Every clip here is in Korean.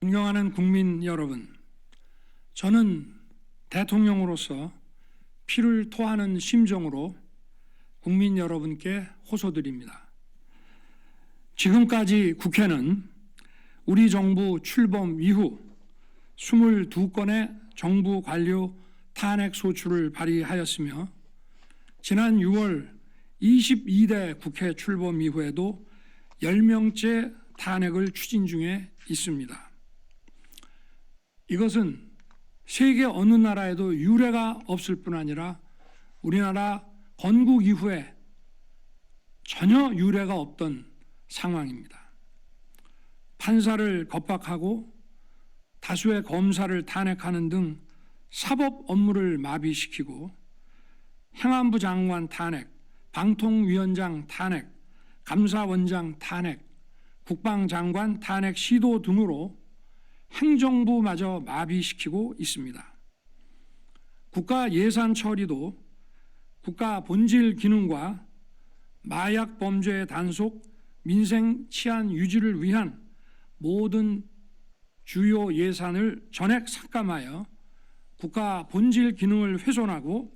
존경하는 국민 여러분, 저는 대통령으로서 피를 토하는 심정으로 국민 여러분께 호소드립니다. 지금까지 국회는 우리 정부 출범 이후 22건의 정부 관료 탄핵 소추를 발의하였으며 지난 6월 22대 국회 출범 이후에도 10명째 탄핵을 추진 중에 있습니다. 이것은 세계 어느 나라에도 유례가 없을 뿐 아니라 우리나라 건국 이후에 전혀 유례가 없던 상황입니다. 판사를 겁박하고 다수의 검사를 탄핵하는 등 사법 업무를 마비시키고 행안부 장관 탄핵, 방통위원장 탄핵, 감사원장 탄핵, 국방장관 탄핵 시도 등으로 행정부마저 마비시키고 있습니다. 국가 예산 처리도 국가 본질 기능과 마약 범죄 단속, 민생 치안 유지를 위한 모든 주요 예산을 전액 삭감하여 국가 본질 기능을 훼손하고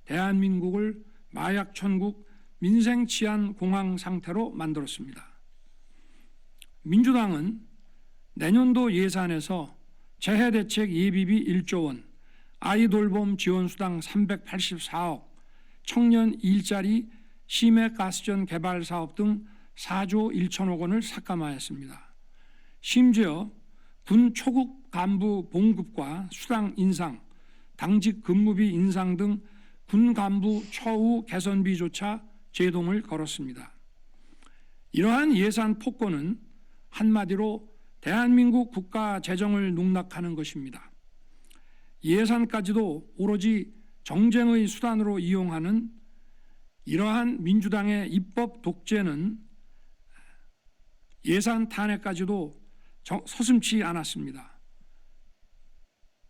대한민국을 마약 천국, 민생 치안 공황 상태로 만들었습니다. 민주당은 내년도 예산에서 재해대책 예비비 1조 원, 아이돌봄 지원수당 384억, 청년 일자리 심해가스전 개발 사업 등 4조 1천억 원을 삭감하였습니다. 심지어 군 초급 간부 봉급과 수당 인상, 당직 근무비 인상 등 군 간부 처우 개선비조차 제동을 걸었습니다. 이러한 예산 폭거는 한마디로 대한민국 국가 재정을 농락하는 것입니다. 예산까지도 오로지 정쟁의 수단으로 이용하는 이러한 민주당의 입법 독재는 예산 탄핵까지도 서슴지 않았습니다.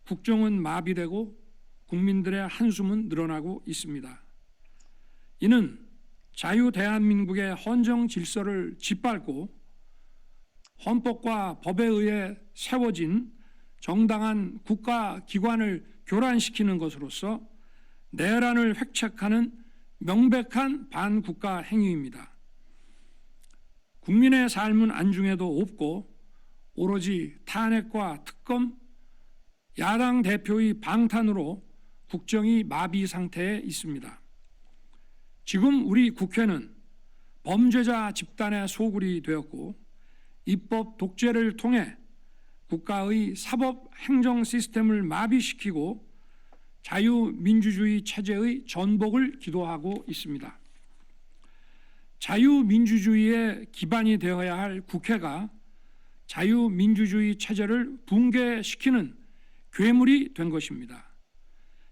국정은 마비되고 국민들의 한숨은 늘어나고 있습니다. 이는 자유 대한민국의 헌정 질서를 짓밟고 헌법과 법에 의해 세워진 정당한 국가기관을 교란시키는 것으로서 내란을 획책하는 명백한 반국가 행위입니다. 국민의 삶은 안중에도 없고 오로지 탄핵과 특검, 야당 대표의 방탄으로 국정이 마비 상태에 있습니다. 지금 우리 국회는 범죄자 집단의 소굴이 되었고 입법 독재를 통해 국가의 사법 행정 시스템을 마비시키고 자유민주주의 체제의 전복을 기도하고 있습니다. 자유민주주의의 기반이 되어야 할 국회가 자유민주주의 체제를 붕괴시키는 괴물이 된 것입니다.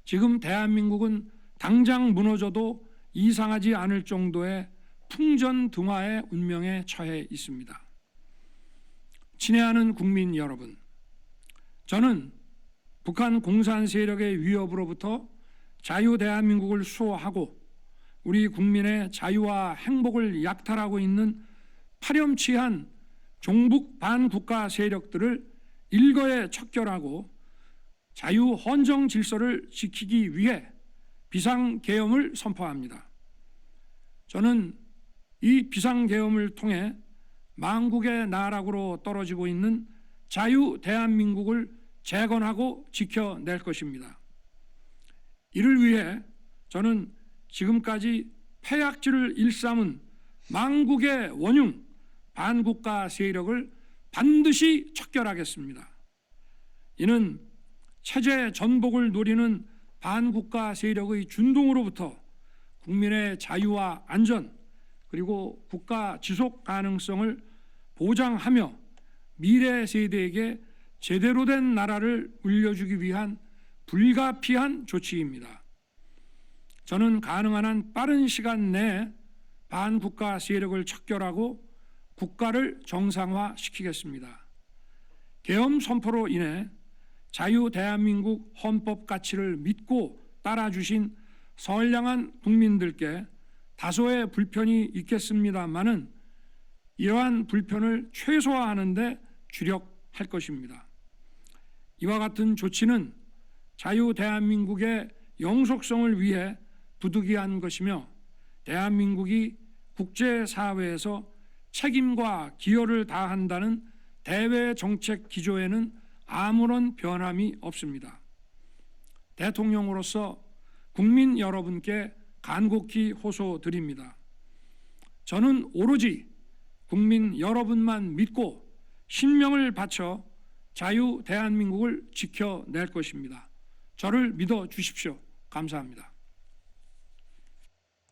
지금 대한민국은 당장 무너져도 이상하지 않을 정도의 풍전등화의 운명에 처해 있습니다. 친애하는 국민 여러분, 저는 북한 공산 세력의 위협으로부터 자유 대한민국을 수호하고 우리 국민의 자유와 행복을 약탈하고 있는 파렴치한 종북 반국가 세력들을 일거에 척결하고 자유 헌정 질서를 지키기 위해 비상계엄을 선포합니다. 저는 이 비상계엄을 통해 망국의 나락으로 떨어지고 있는 자유 대한민국을 재건하고 지켜낼 것입니다. 이를 위해 저는 지금까지 폐악질을 일삼은 망국의 원흉 반국가 세력을 반드시 척결하겠습니다. 이는 체제 전복을 노리는 반국가 세력의 준동으로부터 국민의 자유와 안전 그리고 국가 지속 가능성을 보장하며 미래 세대에게 제대로 된 나라를 물려주기 위한 불가피한 조치입니다. 저는 가능한 한 빠른 시간 내에 반국가 세력을 척결하고 국가를 정상화시키겠습니다. 계엄 선포로 인해 자유 대한민국 헌법 가치를 믿고 따라주신 선량한 국민들께 다소의 불편이 있겠습니다마는 이러한 불편을 최소화하는 데 할 것입니다. 이와 같은 조치는 자유 대한민국의 영속성을 위해 부득이한 것이며 대한민국이 국제사회에서 책임과 기여를 다한다는 대외 정책 기조에는 아무런 변함이 없습니다. 대통령으로서 국민 여러분께 간곡히 호소드립니다. 저는 오로지 국민 여러분만 믿고 신명을 바쳐 자유 대한민국을 지켜낼 것입니다. 저를 믿어 주십시오. 감사합니다.